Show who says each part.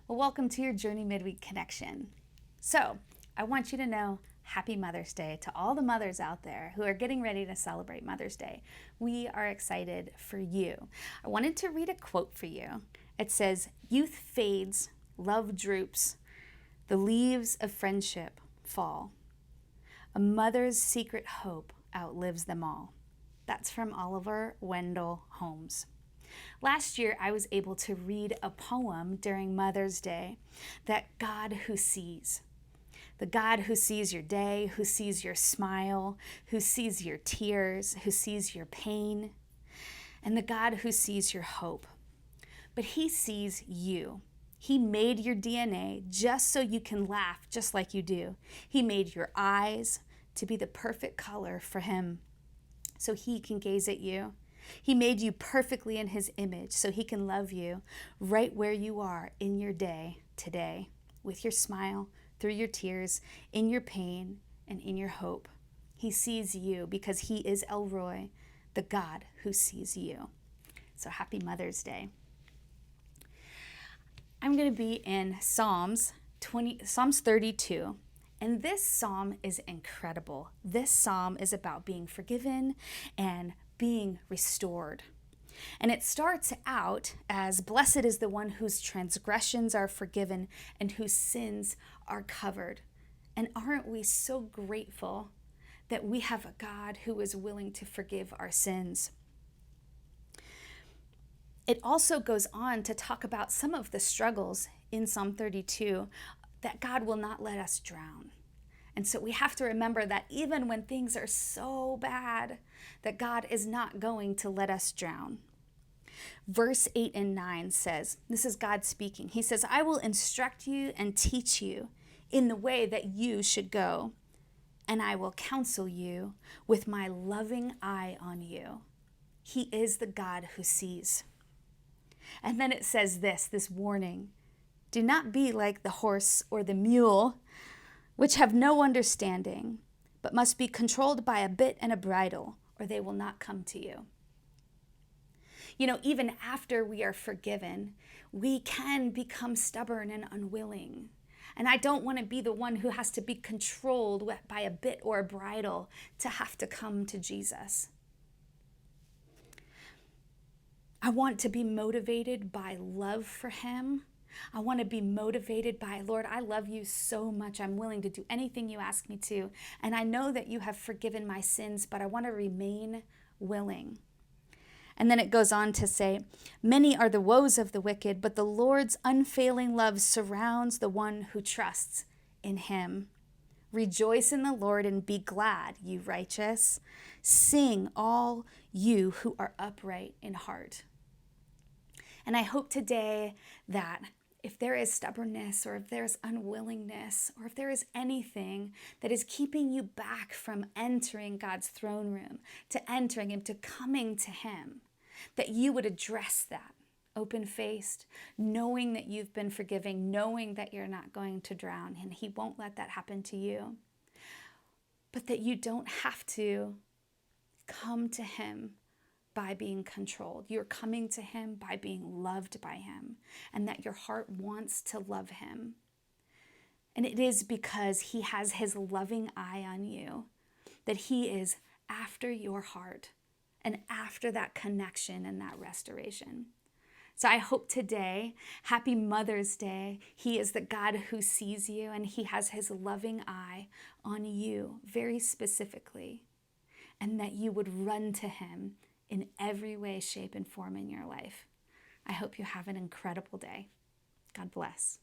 Speaker 1: Well, welcome to your Journey Midweek Connection. So, I want you to know Happy Mother's Day to all the mothers out there who are getting ready to celebrate Mother's Day. We are excited for you. I wanted to read a quote for you. It says, "Youth fades, love droops, the leaves of friendship fall. A mother's secret hope outlives them all." That's from Oliver Wendell Holmes. Last year, I was able to read a poem during Mother's Day, that God who sees. The God who sees your day, who sees your smile, who sees your tears, who sees your pain, and the God who sees your hope. But he sees you. He made your DNA just so you can laugh just like you do. He made your eyes to be the perfect color for him so he can gaze at you. He made you perfectly in his image so he can love you right where you are in your day today, with your smile, through your tears, in your pain, and in your hope. He sees you because he is El Roy, the God who sees you. So happy Mother's Day. I'm going to be in Psalms 32. And this psalm is incredible. This psalm is about being forgiven and being restored. And it starts out as, "Blessed is the one whose transgressions are forgiven and whose sins are covered." And aren't we so grateful that we have a God who is willing to forgive our sins? It also goes on to talk about some of the struggles in Psalm 32, that God will not let us drown. And so we have to remember that even when things are so bad, that God is not going to let us drown. Verse 8 and 9 says, this is God speaking. He says, "I will instruct you and teach you in the way that you should go, and I will counsel you with my loving eye on you." He is the God who sees. And then it says this warning: "Do not be like the horse or the mule, which have no understanding, but must be controlled by a bit and a bridle, or they will not come to you." You know, even after we are forgiven, we can become stubborn and unwilling. And I don't want to be the one who has to be controlled by a bit or a bridle to have to come to Jesus. I want to be motivated by love for him. I want to be motivated by, "Lord, I love you so much. I'm willing to do anything you ask me to. And I know that you have forgiven my sins, but I want to remain willing." And then it goes on to say, "Many are the woes of the wicked, but the Lord's unfailing love surrounds the one who trusts in him. Rejoice in the Lord and be glad, you righteous. Sing, all you who are upright in heart." And I hope today that if there is stubbornness, or if there's unwillingness, or if there is anything that is keeping you back from entering God's throne room, to entering him, to coming to him, that you would address that open-faced, knowing that you've been forgiving, knowing that you're not going to drown, and he won't let that happen to you. But that you don't have to come to him by being controlled. You're coming to him by being loved by him, and that your heart wants to love him. And it is because he has his loving eye on you, that he is after your heart and after that connection and that restoration. So I hope today, happy Mother's Day. He is the God who sees you, and he has his loving eye on you very specifically, and that you would run to him in every way, shape, and form in your life. I hope you have an incredible day. God bless.